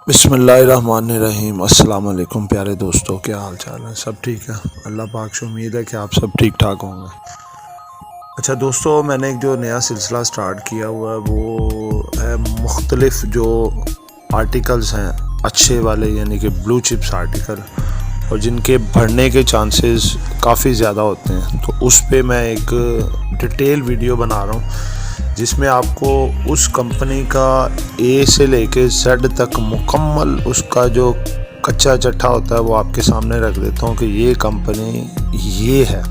बिस्मिल्लाहिर्रहमानिर्रहीम। अस्सलाम वालेकुम प्यारे दोस्तों, क्या हाल चाल है? सब ठीक है? अल्लाह पाक से उम्मीद है कि आप सब ठीक ठाक होंगे। अच्छा दोस्तों, मैंने एक जो नया सिलसिला स्टार्ट किया हुआ है वो है मुख्तलिफ़ जो आर्टिकल्स हैं अच्छे वाले, यानी कि ब्लू चिप्स आर्टिकल, और जिनके बढ़ने के चांसेस काफ़ी ज़्यादा होते हैं। तो उस पे मैं एक डिटेल वीडियो बना रहा हूँ जिसमें आपको उस कंपनी का ए से लेके जेड तक मुकम्मल उसका जो कच्चा चट्टा होता है वो आपके सामने रख देता हूँ कि ये कंपनी ये है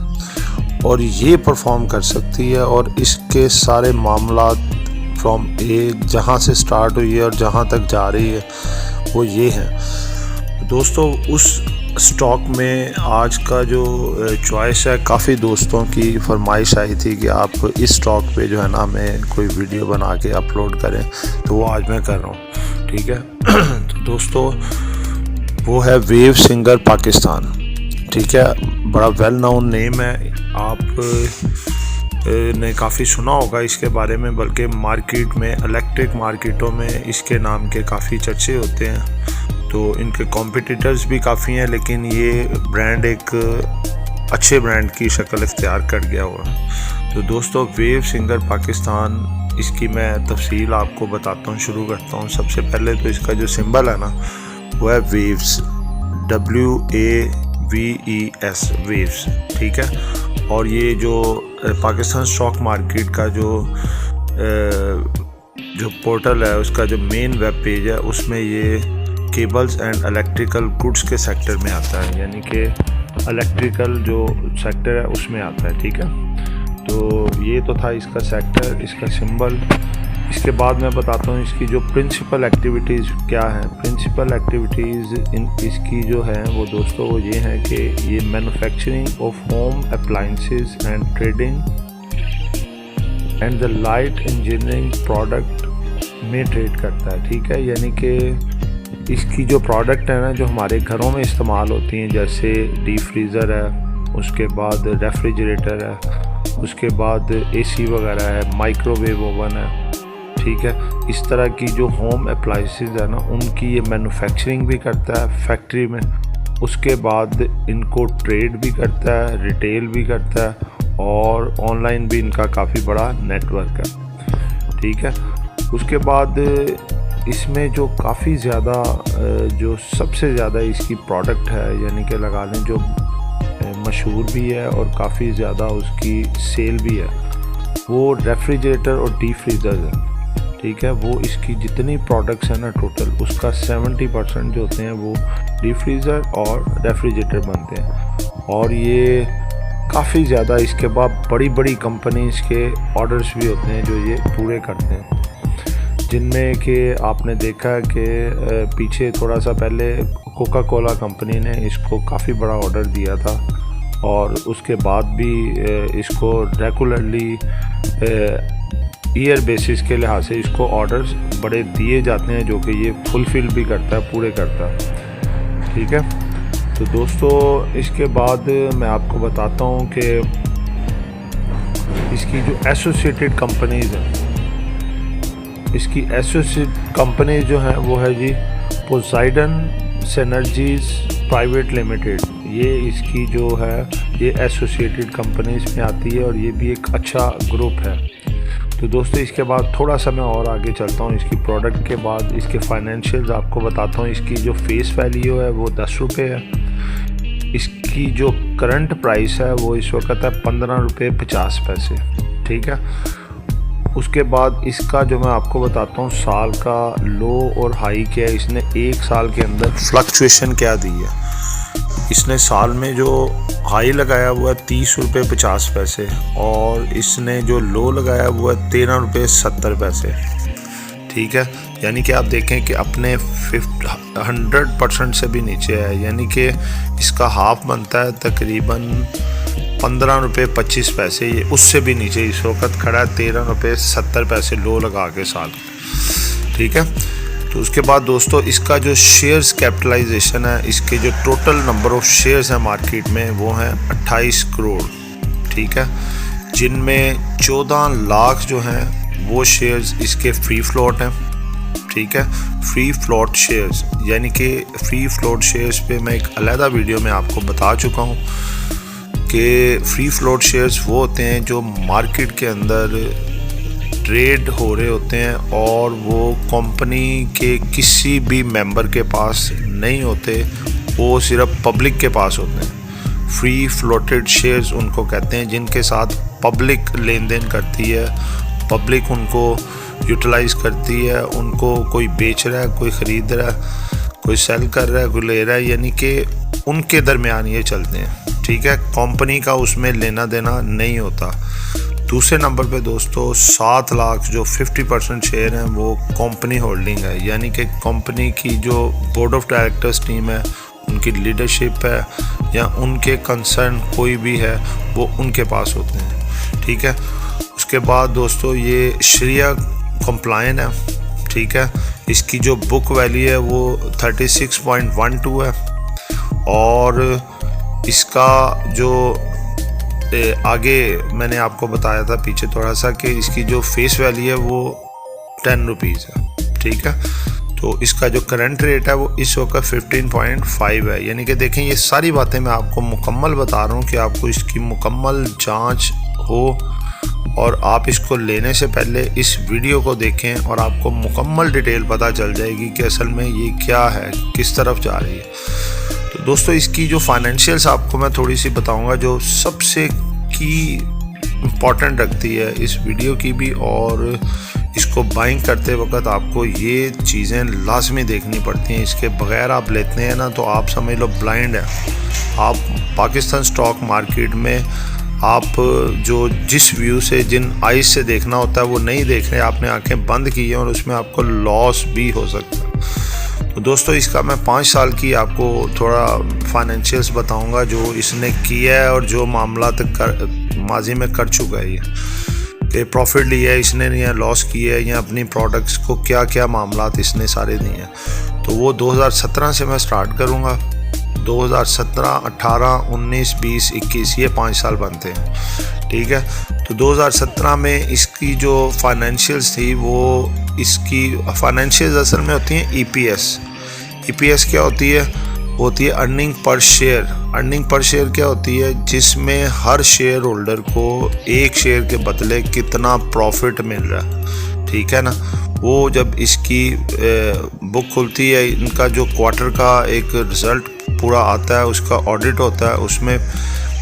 और ये परफॉर्म कर सकती है, और इसके सारे मामलात फ्रॉम ए जहाँ से स्टार्ट हुई है और जहाँ तक जा रही है वो ये है। दोस्तों, उस स्टॉक में आज का जो चॉइस है, काफ़ी दोस्तों की फरमाइश आई थी कि आप इस स्टॉक पे जो है ना हमें कोई वीडियो बना के अपलोड करें, तो वो आज मैं कर रहा हूँ। ठीक है। तो दोस्तों, वो है वेव सिंगर पाकिस्तान। ठीक है, बड़ा वेल नोन नेम है, आप ने काफ़ी सुना होगा इसके बारे में, बल्कि मार्केट में, इलेक्ट्रिक मार्केटों में इसके नाम के काफ़ी चर्चे होते हैं। तो इनके कॉम्पिटिटर्स भी काफ़ी हैं, लेकिन ये ब्रांड एक अच्छे ब्रांड की शक्ल इख्तियार कर गया हुआ है। तो दोस्तों, वेव सिंगर पाकिस्तान, इसकी मैं तफसील आपको बताता हूँ, शुरू करता हूँ। सबसे पहले तो इसका जो सिंबल है ना वो है वेव्स, WAVES, वेव्स। ठीक है। और ये जो पाकिस्तान स्टॉक मार्केट का जो पोर्टल है, उसका जो मेन वेब पेज है, उसमें ये केबल्स एंड इलेक्ट्रिकल गुड्स के सेक्टर में आता है, यानी कि इलेक्ट्रिकल जो सेक्टर है उसमें आता है। ठीक है। तो ये तो था इसका सेक्टर, इसका सिंबल। इसके बाद मैं बताता हूँ इसकी जो प्रिंसिपल एक्टिविटीज़ क्या हैं। प्रिंसिपल एक्टिविटीज़ इसकी जो है वो दोस्तों वो ये हैं कि ये manufacturing of home appliances and trading and the light engineering product में ट्रेड करता है। ठीक है। यानी कि इसकी जो प्रोडक्ट है ना, जो हमारे घरों में इस्तेमाल होती हैं, जैसे डीप फ्रीज़र है, उसके बाद रेफ्रिजरेटर है, उसके बाद AC वगैरह है, माइक्रोवेव ओवन है। ठीक है। इस तरह की जो होम अप्लायंसेस है ना, उनकी ये मैन्युफैक्चरिंग भी करता है फैक्ट्री में, उसके बाद इनको ट्रेड भी करता है, रिटेल भी करता है, और ऑनलाइन भी इनका काफ़ी बड़ा नेटवर्क है। ठीक है। उसके बाद इसमें जो काफ़ी ज़्यादा जो सबसे ज़्यादा इसकी प्रोडक्ट है, यानी कि लगा लें जो मशहूर भी है और काफ़ी ज़्यादा उसकी सेल भी है, वो रेफ्रिजरेटर और डीप फ्रीज़र है। ठीक है। वो इसकी जितनी प्रोडक्ट्स हैं ना टोटल, उसका 70% जो होते हैं वो डीप फ्रीज़र और रेफ्रिजरेटर बनते हैं। और ये काफ़ी ज़्यादा इसके बाद बड़ी बड़ी कंपनीज़ के ऑर्डर्स भी होते हैं जो ये पूरे करते हैं, जिनमें कि आपने देखा कि पीछे थोड़ा सा पहले कोका कोला कंपनी ने इसको काफ़ी बड़ा ऑर्डर दिया था, और उसके बाद भी इसको रेगुलरली ईयर बेसिस के लिहाज से इसको ऑर्डर्स बड़े दिए जाते हैं, जो कि ये फुलफ़िल भी करता है, पूरे करता है। ठीक है। तो दोस्तों, इसके बाद मैं आपको बताता हूँ कि इसकी जो एसोसिएटेड कंपनीज़ हैं, इसकी एसोसिएट कंपनी जो है वो है जी पोसाइडन सिनर्जीज प्राइवेट लिमिटेड। ये इसकी जो है ये एसोसिएटेड कंपनीज में आती है, और ये भी एक अच्छा ग्रुप है। तो दोस्तों, इसके बाद थोड़ा सा मैं और आगे चलता हूँ। इसकी प्रोडक्ट के बाद इसके फाइनेंशियल्स आपको बताता हूँ। इसकी जो फेस वैल्यू है वो 10 रुपये है। इसकी जो करंट प्राइस है वो इस वक्त है 15 रुपये 50 पैसे। ठीक है। उसके बाद इसका जो मैं आपको बताता हूँ साल का लो और हाई क्या है, इसने एक साल के अंदर फ्लक्चुएशन क्या दी है। इसने साल में जो हाई लगाया हुआ है 30 रुपये 50 पैसे, और इसने जो लो लगाया हुआ है 13 रुपये 70 पैसे। ठीक है। यानी कि आप देखें कि अपने 100% से भी नीचे है, यानी कि इसका हाफ बनता है तकरीबन 15 रुपये 25 पैसे, ये उससे भी नीचे इस वक्त खड़ा है 13 रुपये 70 पैसे लो लगा के साल। ठीक है। तो उसके बाद दोस्तों, इसका जो शेयर्स कैपिटलाइजेशन है, इसके जो टोटल नंबर ऑफ शेयर्स हैं मार्केट में वो हैं 28 करोड़। ठीक है। जिनमें 14 लाख जो हैं वो शेयर्स इसके फ्री फ्लोट हैं, ठीक है। फ्री फ्लोट शेयर्स, यानी कि फ्री फ्लोट शेयर्स पे मैं एक अलहदा वीडियो में आपको बता चुका हूँ कि फ्री फ्लोट शेयर्स वो होते हैं जो मार्केट के अंदर ट्रेड हो रहे होते हैं और वो कंपनी के किसी भी मेंबर के पास नहीं होते, वो सिर्फ पब्लिक के पास होते हैं। फ्री फ्लोटेड शेयर्स उनको कहते हैं जिनके साथ पब्लिक लेन देन करती है, पब्लिक उनको यूटिलाइज करती है, उनको कोई बेच रहा है, कोई ख़रीद रहा है, कोई सेल कर रहा है, कोई ले रहा है, यानी कि उनके दरमियान ये चलते हैं, ठीक है। कंपनी का उसमें लेना देना नहीं होता। दूसरे नंबर पे दोस्तों 7 लाख जो 50% शेयर हैं वो कंपनी होल्डिंग है, यानी कि कंपनी की जो बोर्ड ऑफ डायरेक्टर्स टीम है, उनकी लीडरशिप है या उनके कंसर्न कोई भी है वो उनके पास होते हैं, ठीक है। उसके बाद दोस्तों ये शरिया कंप्लायंट है, ठीक है। इसकी जो बुक वैल्यू है वो 36.12 है और इसका जो आगे मैंने आपको बताया था पीछे थोड़ा सा कि इसकी जो फेस वैल्यू है वो 10 रुपीज़ है, ठीक है। तो इसका जो करंट रेट है वो इस वक्त 15.5 है, यानी कि देखें ये सारी बातें मैं आपको मुकम्मल बता रहा हूँ कि आपको इसकी मुकम्मल जांच हो और आप इसको लेने से पहले इस वीडियो को देखें और आपको मुकम्मल डिटेल पता चल जाएगी कि असल में ये क्या है, किस तरफ जा रही है। तो दोस्तों इसकी जो फाइनेंशियल्स आपको मैं थोड़ी सी बताऊंगा जो सबसे की इम्पॉर्टेंट रखती है इस वीडियो की भी, और इसको बाइंग करते वक्त आपको ये चीज़ें लाजमी देखनी पड़ती हैं। इसके बगैर आप लेते हैं ना तो आप समझ लो ब्लाइंड है। आप पाकिस्तान स्टॉक मार्केट में आप जो जिस व्यू से जिन आइज से देखना होता है वो नहीं देख रहे, आपने आंखें बंद की हैं और उसमें आपको लॉस भी हो सकता है। तो दोस्तों इसका मैं 5 साल की आपको थोड़ा फाइनेंशियल्स बताऊंगा जो इसने किया है और जो मामला माजी में कर चुका है, ये कि प्रॉफिट लिया है इसने या लॉस किया है या अपनी प्रोडक्ट्स को क्या क्या मामला इसने सारे दिए हैं। तो वो 2017 से मैं स्टार्ट करूँगा। 2017, 18, 19, 20, 21 ये 5 साल बनते हैं, ठीक है। तो 2017 में इसकी जो फाइनेंशियल्स थी वो इसकी फाइनेंशियल्स असल में होती हैं ईपीएस। ईपीएस क्या होती है? वो होती है earning per share. Earning per share क्या होती है? जिसमें हर शेयर होल्डर को एक शेयर के बदले कितना प्रॉफिट मिल रहा है, ठीक है ना। वो जब इसकी बुक खुलती है, इनका जो क्वार्टर का एक रिज़ल्ट पूरा आता है, उसका ऑडिट होता है, उसमें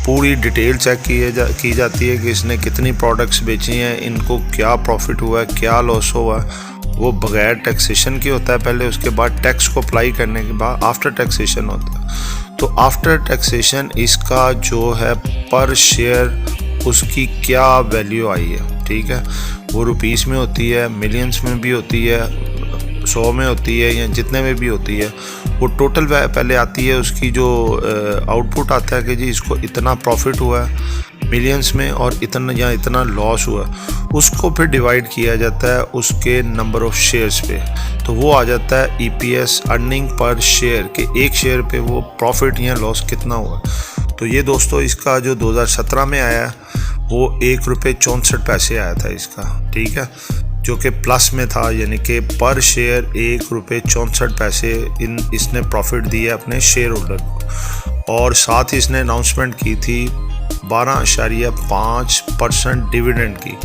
पूरी डिटेल चेक की जाती है कि इसने कितनी प्रोडक्ट्स बेची हैं, इनको क्या प्रॉफिट हुआ है, क्या लॉस हुआ है। वो बगैर टैक्सेशन की होता है पहले, उसके बाद टैक्स को अप्लाई करने के बाद आफ्टर टैक्सेशन होता है। तो आफ्टर टैक्सेशन इसका जो है पर शेयर उसकी क्या वैल्यू आई है, ठीक है। वो रुपीस में होती है, मिलियंस में भी होती है, 100 में होती है या जितने में भी होती है। वो टोटल पहले आती है, उसकी जो आउटपुट आता है कि जी इसको इतना प्रॉफिट हुआ है मिलियंस में और इतना या इतना लॉस हुआ, उसको फिर डिवाइड किया जाता है उसके नंबर ऑफ शेयर्स पे। तो वो आ जाता है ईपीएस, अर्निंग पर शेयर, के एक शेयर पे वो प्रॉफिट या लॉस कितना हुआ। तो ये दोस्तों इसका जो 2017 में आया वो 1 रुपये 64 पैसे आया था इसका, ठीक है, जो कि प्लस में था, यानी कि पर शेयर 1 रुपये 64 पैसे इसने प्रॉफिट दिया अपने शेयर होल्डर को। और साथ ही इसने अनाउंसमेंट की थी 12.5% डिविडेंड की,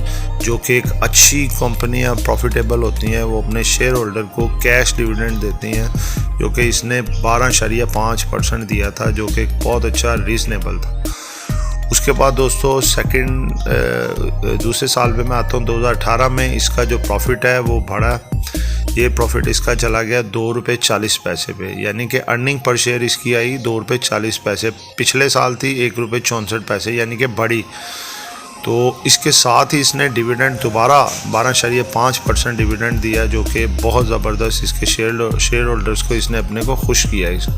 जो कि एक अच्छी कंपनियां प्रॉफिटेबल होती हैं वो अपने शेयर होल्डर को कैश डिविडेंड देती हैं, जो कि इसने 12.5% दिया था, जो कि बहुत अच्छा रीज़नेबल था। उसके बाद दोस्तों दूसरे साल पे मैं आता हूँ 2018 में। इसका जो प्रॉफिट है वो बढ़ा, ये प्रॉफिट इसका चला गया 2 रुपये 40 पैसे पे, यानी कि अर्निंग पर शेयर इसकी आई 2 रुपये 40 पैसे। पिछले साल थी 1 रुपये 64 पैसे, यानी कि बढ़ी। तो इसके साथ ही इसने डिविडेंड दोबारा 12.5% डिविडेंड दिया, जो कि बहुत ज़बरदस्त इसके शेयर होल्डर्स को इसने अपने को खुश किया इसको।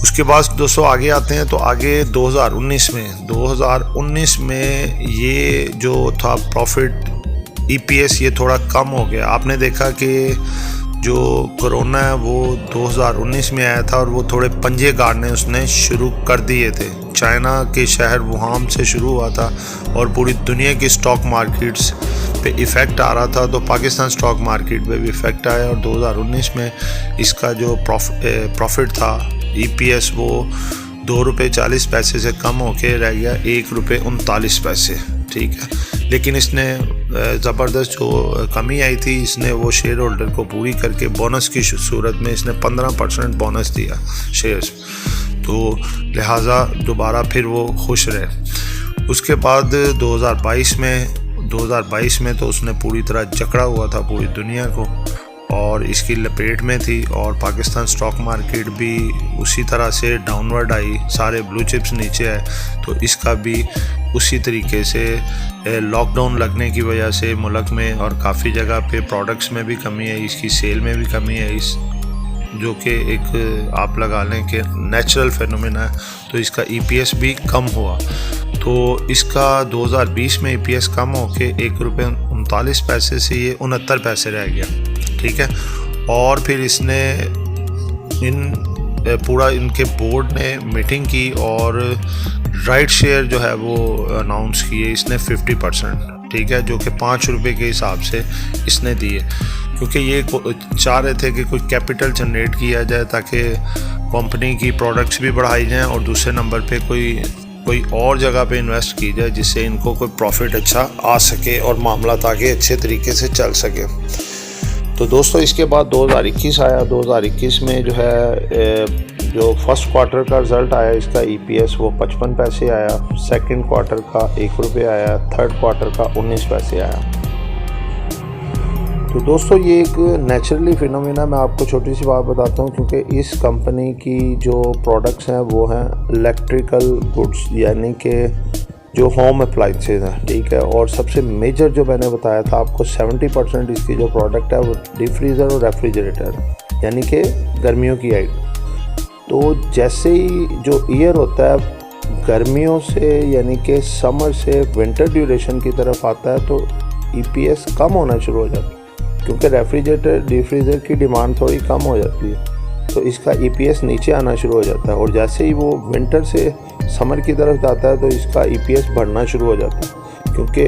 उसके बाद दोस्तों आगे आते हैं, तो आगे 2019 में ये जो था प्रॉफिट ईपीएस ये थोड़ा कम हो गया। आपने देखा कि जो कोरोना है वो 2019 में आया था और वो थोड़े पंजे गाड़ने उसने शुरू कर दिए थे। चाइना के शहर वुहान से शुरू हुआ था और पूरी दुनिया की स्टॉक मार्केट्स पे इफ़ेक्ट आ रहा था, तो पाकिस्तान स्टॉक मार्केट पे भी इफ़ेक्ट आया और 2019 में इसका जो प्रॉफिट था EPS वो ₹2.40 से कम होके रह गया ₹1.39। ठीक है, लेकिन इसने ज़बरदस्त जो कमी आई थी इसने वो शेयर होल्डर को पूरी करके बोनस की सूरत में इसने 15% बोनस दिया शेयर्स, तो लिहाजा दोबारा फिर वो खुश रहे। उसके बाद 2022 में तो उसने पूरी तरह जकड़ा हुआ था पूरी दुनिया को और इसकी लपेट में थी और पाकिस्तान स्टॉक मार्केट भी उसी तरह से डाउनवर्ड आई, सारे ब्लू चिप्स नीचे आए, तो इसका भी उसी तरीके से लॉकडाउन लगने की वजह से मुल्क में और काफ़ी जगह पे प्रोडक्ट्स में भी कमी है, इसकी सेल में भी कमी है, इस जो कि एक आप लगा लें कि नेचुरल फेनोमेना है, तो इसका EPS भी कम हुआ। तो इसका 2020 में EPS कम होके ₹1.39 से ये 69 पैसे रह गया। ठीक है, और फिर इसने पूरा इनके बोर्ड ने मीटिंग की और राइट शेयर जो है वो अनाउंस किए इसने 50%। ठीक है, जो कि ₹5 के हिसाब से इसने दिए, क्योंकि ये चाह रहे थे कि कोई कैपिटल जनरेट किया जाए ताकि कंपनी की प्रोडक्ट्स भी बढ़ाई जाएं और दूसरे नंबर पे कोई और जगह पे इन्वेस्ट की जाए जिससे इनको कोई प्रॉफिट अच्छा आ सके और मामला आगे अच्छे तरीके से चल सके। तो दोस्तों इसके बाद 2021 आया। 2021 में जो है जो फर्स्ट क्वार्टर का रिज़ल्ट आया इसका EPS वो 55 पैसे आया, सेकंड क्वार्टर का ₹1 आया, थर्ड क्वार्टर का 19 पैसे आया। तो दोस्तों ये एक नेचुरली फिनोमेना, मैं आपको छोटी सी बात बताता हूँ, क्योंकि इस कंपनी की जो प्रोडक्ट्स हैं वो हैं इलेक्ट्रिकल गुड्स, यानी कि जो होम अप्लाइंसेज हैं। ठीक है, और सबसे मेजर जो मैंने बताया था आपको 70% इसकी जो प्रोडक्ट है वो डीप फ्रीज़र और रेफ्रिजरेटर, यानी कि गर्मियों की आइटम। तो जैसे ही जो ईयर होता है गर्मियों से यानी कि समर से विंटर ड्यूरेशन की तरफ आता है तो EPS कम होना शुरू हो जाता है, क्योंकि रेफ्रिजरेटर डीप फ्रीज़र की डिमांड थोड़ी कम हो जाती है, तो इसका EPS नीचे आना शुरू हो जाता है। और जैसे ही वो विंटर से समर की तरफ जाता है तो इसका EPS बढ़ना शुरू हो जाता है, क्योंकि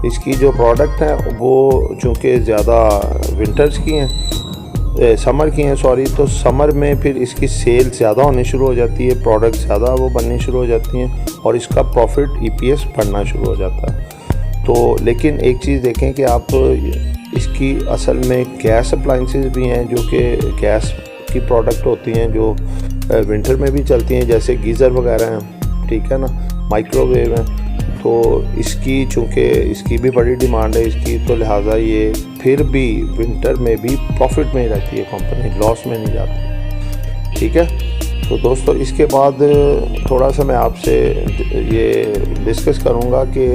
इसकी जो प्रोडक्ट हैं वो चूँकि ज़्यादा विंटर्स की हैं, समर की हैं सॉरी, तो समर में फिर इसकी सेल ज़्यादा होनी शुरू हो जाती है, प्रोडक्ट ज़्यादा वो बननी शुरू हो जाती हैं और इसका प्रॉफिट EPS बढ़ना शुरू हो जाता है। तो लेकिन एक चीज़ देखें कि आप इसकी असल में गैस अप्लाइंसेस भी हैं जो कि गैस की प्रोडक्ट होती हैं जो विंटर में भी चलती हैं, जैसे गीज़र वगैरह हैं। ठीक है ना, माइक्रोवेव हैं, तो इसकी चूँकि इसकी भी बड़ी डिमांड है इसकी, तो लिहाजा ये फिर भी विंटर में भी प्रॉफिट में ही रहती है, कंपनी लॉस में नहीं जाती। ठीक है, तो दोस्तों इसके बाद थोड़ा सा मैं आपसे ये डिस्कस करूँगा कि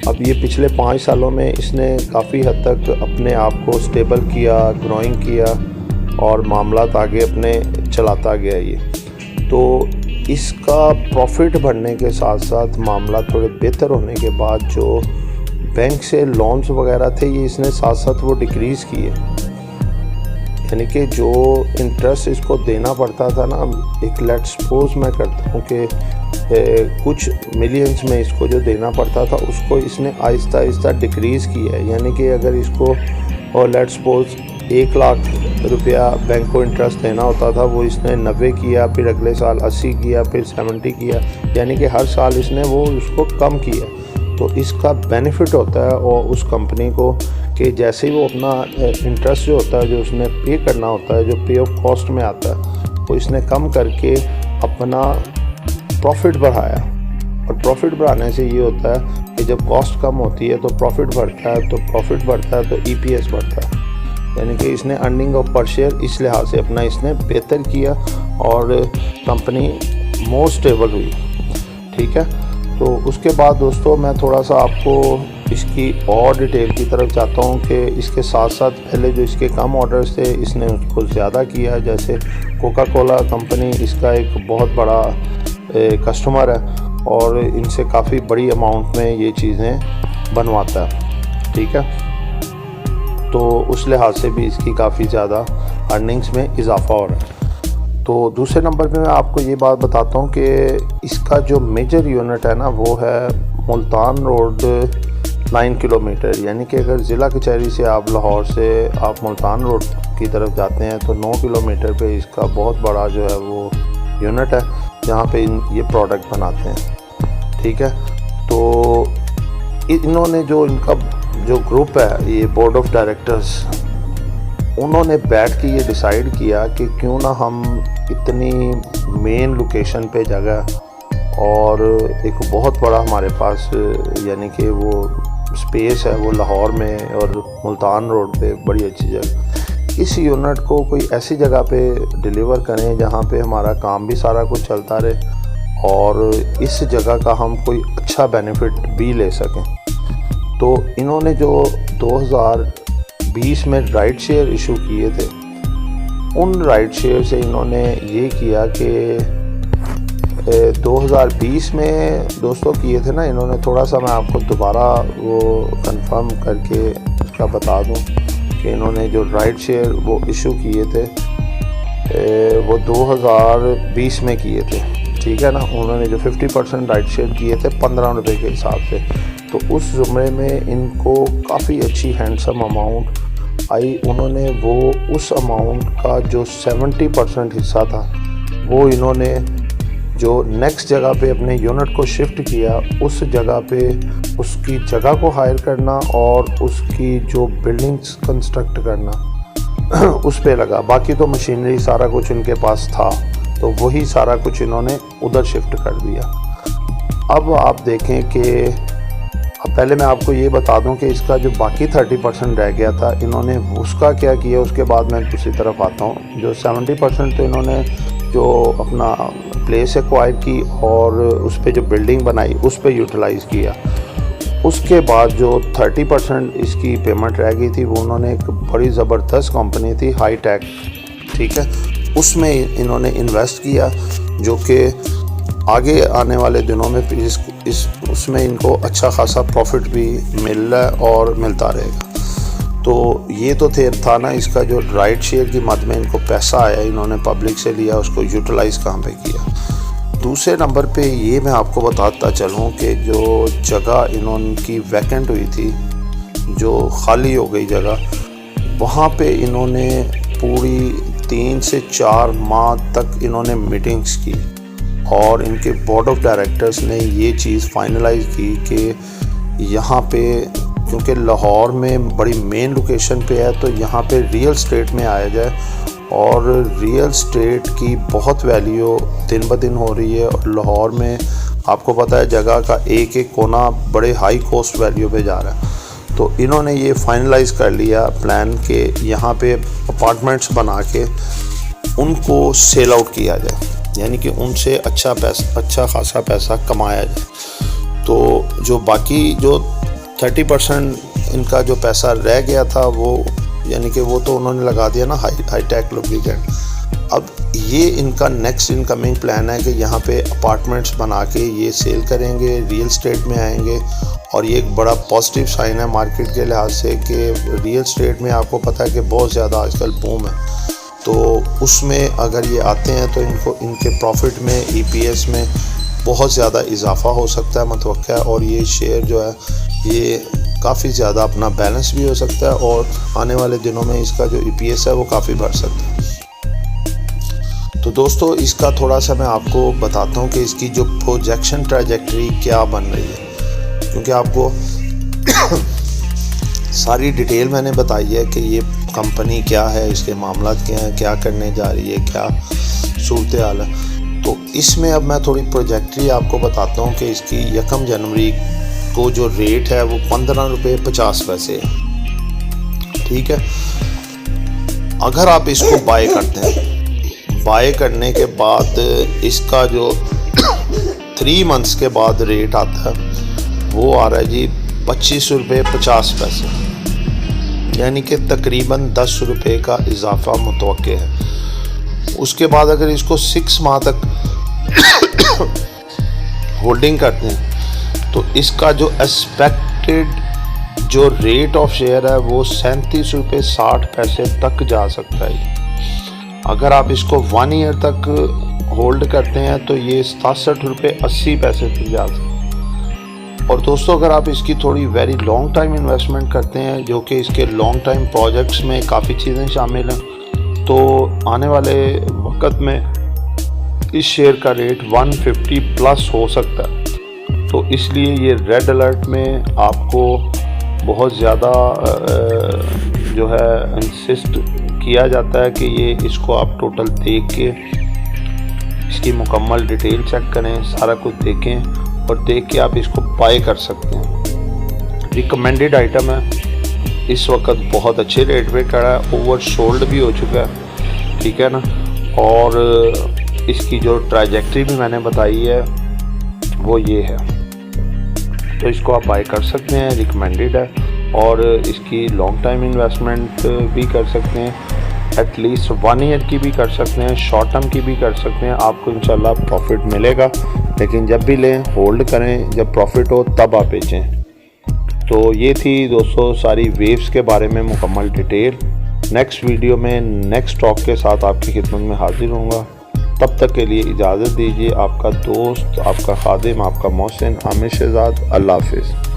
अब ये पिछले 5 सालों में इसने काफ़ी हद तक अपने आप को स्टेबल किया, ग्रोइंग किया और मामला आगे अपने चलाता गया ये। तो इसका प्रॉफिट बढ़ने के साथ साथ मामला थोड़े बेहतर होने के बाद जो बैंक से लोन्स वगैरह थे ये इसने साथ साथ वो डिक्रीज़ किए, यानी कि जो इंटरेस्ट इसको देना पड़ता था ना, एक लेट्स सपोज मैं करता हूँ कि कुछ मिलियंस में इसको जो देना पड़ता था उसको इसने आहिस्ता आहिस्ता डिक्रीज़ किया है, यानी कि अगर इसको और लेट्स सपोज 1 लाख रुपया बैंक को इंटरेस्ट देना होता था वो इसने 90 किया, फिर अगले साल 80 किया, फिर 70 किया, यानी कि हर साल इसने वो उसको कम किया। तो इसका बेनिफिट होता है और उस कंपनी को कि जैसे ही वो अपना इंटरेस्ट जो होता है जो उसने पे करना होता है, जो पे ऑफ कॉस्ट में आता है, वो इसने कम करके अपना प्रॉफिट बढ़ाया। और प्रॉफिट बढ़ाने से ये होता है कि जब कॉस्ट कम होती है तो प्रॉफिट बढ़ता है, तो प्रॉफिट बढ़ता है तो EPS बढ़ता है, यानी कि इसने अर्निंग ऑफ पर शेयर इस लिहाज से अपना इसने बेहतर किया और कंपनी मोर स्टेबल हुई। ठीक है, तो उसके बाद दोस्तों मैं थोड़ा सा आपको इसकी और डिटेल की तरफ जाता हूँ कि इसके साथ साथ पहले जो इसके कम ऑर्डर्स थे इसने उसको ज़्यादा किया। जैसे कोका कोला कंपनी इसका एक बहुत बड़ा कस्टमर है और इनसे काफ़ी बड़ी अमाउंट में ये चीज़ें बनवाता है। ठीक है, तो उस लिहाज से भी इसकी काफ़ी ज़्यादा अर्निंग्स में इजाफा हो रहा है। तो दूसरे नंबर पे मैं आपको ये बात बताता हूँ कि इसका जो मेजर यूनिट है ना वो है मुल्तान रोड 9 किलोमीटर, यानी कि अगर ज़िला कचहरी से आप लाहौर से आप मुल्तान रोड की तरफ जाते हैं तो 9 किलोमीटर पे इसका बहुत बड़ा जो है वो यूनिट है जहाँ पे ये प्रोडक्ट बनाते हैं। ठीक है, तो इन्होंने जो इनका जो ग्रुप है ये बोर्ड ऑफ डायरेक्टर्स, उन्होंने बैठ के ये डिसाइड किया कि क्यों ना हम इतनी मेन लोकेशन पे जगह और एक बहुत बड़ा हमारे पास यानी कि वो स्पेस है वो लाहौर में और मुल्तान रोड पे बड़ी अच्छी जगह, इस यूनिट को कोई ऐसी जगह पे डिलीवर करें जहाँ पे हमारा काम भी सारा कुछ चलता रहे और इस जगह का हम कोई अच्छा बेनिफिट भी ले सकें। तो इन्होंने जो 2020 में राइट शेयर इशू किए थे, उन राइट शेयर से इन्होंने ये किया कि 2020 में दोस्तों किए थे ना इन्होंने, थोड़ा सा मैं आपको दोबारा वो कंफर्म करके उसका बता दूं कि इन्होंने जो राइट शेयर वो इशू किए थे वो 2020 में किए थे। ठीक है ना, उन्होंने जो 50% राइट शेयर किए थे 15 रुपये के हिसाब से, तो उस ज़ुमरे में इनको काफ़ी अच्छी हैंडसम अमाउंट आई। उन्होंने वो उस अमाउंट का जो 70% हिस्सा था वो इन्होंने जो नेक्स्ट जगह पे अपने यूनिट को शिफ्ट किया, उस जगह पे उसकी जगह को हायर करना और उसकी जो बिल्डिंग्स कंस्ट्रक्ट करना उस पे लगा। बाकी तो मशीनरी सारा कुछ इनके पास था, तो वही सारा कुछ इन्होंने उधर शिफ्ट कर दिया। अब आप देखें कि पहले मैं आपको ये बता दूं कि इसका जो बाकी 30% रह गया था इन्होंने उसका क्या किया, उसके बाद मैं दूसरी तरफ आता हूँ। जो 70% तो इन्होंने जो अपना प्लेस एक्वायर की और उस पर जो बिल्डिंग बनाई उस पर यूटिलाइज़ किया। उसके बाद जो 30% इसकी पेमेंट रह गई थी वो उन्होंने एक बड़ी ज़बरदस्त कंपनी थी हाईटेक, ठीक है, उसमें इन्होंने इन्वेस्ट किया, जो कि आगे आने वाले दिनों में उसमें इनको अच्छा खासा प्रॉफिट भी मिल रहा है और मिलता रहेगा। तो ये तो था ना इसका जो राइट शेयर की मद में इनको पैसा आया, इन्होंने पब्लिक से लिया, उसको यूटिलाइज़ कहाँ पे किया। दूसरे नंबर पे ये मैं आपको बताता चलूँ कि जो जगह इनकी वैकेंट हुई थी, जो खाली हो गई जगह, वहाँ पे इन्होंने पूरी 3 से 4 माह तक इन्होंने मीटिंग्स की और इनके बोर्ड ऑफ डायरेक्टर्स ने ये चीज़ फाइनलाइज की कि यहाँ पे क्योंकि लाहौर में बड़ी मेन लोकेशन पे है तो यहाँ पे रियल स्टेट में आया जाए, और रियल स्टेट की बहुत वैल्यू दिन ब दिन हो रही है और लाहौर में आपको पता है जगह का एक एक कोना बड़े हाई कॉस्ट वैल्यू पे जा रहा है। तो इन्होंने ये फाइनलाइज कर लिया प्लान के यहाँ पे अपार्टमेंट्स बना के उनको सेल आउट किया जाए, यानी कि उनसे अच्छा खासा पैसा कमाया जाए। तो जो बाकी जो 30% इनका जो पैसा रह गया था वो यानी कि वो तो उन्होंने लगा दिया ना हाईटेक लुब्रिकेंट। अब ये इनका नेक्स्ट इनकमिंग प्लान है कि यहाँ पे अपार्टमेंट्स बना के ये सेल करेंगे, रियल स्टेट में आएंगे, और ये एक बड़ा पॉजिटिव साइन है मार्केट के लिहाज से कि रियल स्टेट में आपको पता है कि बहुत ज़्यादा आजकल बूम है। तो उसमें अगर ये आते हैं तो इनके प्रॉफिट में EPS में बहुत ज़्यादा इजाफा हो सकता है मुतवक्का है, और ये शेयर जो है ये काफ़ी ज़्यादा अपना बैलेंस भी हो सकता है और आने वाले दिनों में इसका जो EPS है वो काफ़ी बढ़ सकता है। तो दोस्तों इसका थोड़ा सा मैं आपको बताता हूँ कि इसकी जो प्रोजेक्शन ट्रैजेक्टरी क्या बन रही है, क्योंकि आपको सारी डिटेल मैंने बताई है कि ये कंपनी क्या है, इसके मामलात क्या हैं, क्या करने जा रही है, क्या सूरत हाल है। तो इसमें अब मैं थोड़ी प्रोजेक्टरी आपको बताता हूँ कि इसकी 1 जनवरी को जो रेट है वो 15 रुपये 50 पैसे है। ठीक है, अगर आप इसको बाय करते हैं, बाय करने के बाद इसका जो 3 मंथ्स के बाद रेट आता है वो आ रहा है जी 25 रुपये 50 पैसे, यानी कि तकरीबन 10 रुपये का इजाफा मुतवक्के है। उसके बाद अगर इसको 6 माह तक होल्डिंग करते हैं तो इसका जो एक्सपेक्टेड जो रेट ऑफ शेयर है वो 37 रुपये 60 पैसे तक जा सकता है। अगर आप इसको 1 ईयर तक होल्ड करते हैं तो ये 67 रुपये 80 पैसे पे जा सकते हैं। और दोस्तों अगर आप इसकी थोड़ी वेरी लॉन्ग टाइम इन्वेस्टमेंट करते हैं, जो कि इसके लॉन्ग टाइम प्रोजेक्ट्स में काफ़ी चीज़ें शामिल हैं, तो आने वाले वक्त में इस शेयर का रेट 150 प्लस हो सकता है। तो इसलिए ये रेड अलर्ट में आपको बहुत ज़्यादा जो है इंसिस्ट किया जाता है कि ये इसको आप टोटल देख के इसकी मुकम्मल डिटेल चेक करें, सारा कुछ देखें और देख के आप इसको बाय कर सकते हैं। रिकमेंडेड आइटम है, इस वक्त बहुत अच्छे रेट पे खड़ा है, ओवर सोल्ड भी हो चुका है, ठीक है ना। और इसकी जो ट्राजेक्ट्री भी मैंने बताई है वो ये है, तो इसको आप बाय कर सकते हैं, रिकमेंडेड है। और इसकी लॉन्ग टाइम इन्वेस्टमेंट भी कर सकते हैं, एटलीस्ट 1 ईयर की भी कर सकते हैं, शॉर्ट टर्म की भी कर सकते हैं, आपको इंशाल्लाह प्रॉफिट मिलेगा। लेकिन जब भी लें होल्ड करें, जब प्रॉफिट हो तब आप बेचें। तो ये थी दोस्तों सारी वेव्स के बारे में मुकम्मल डिटेल। नेक्स्ट वीडियो में नेक्स्ट स्टॉक के साथ आपकी खिदमत में हाजिर होऊंगा। तब तक के लिए इजाज़त दीजिए। आपका दोस्त, आपका खादिम, आपका मोहसिन आमिर शहजाद। अल्लाह हाफिज़।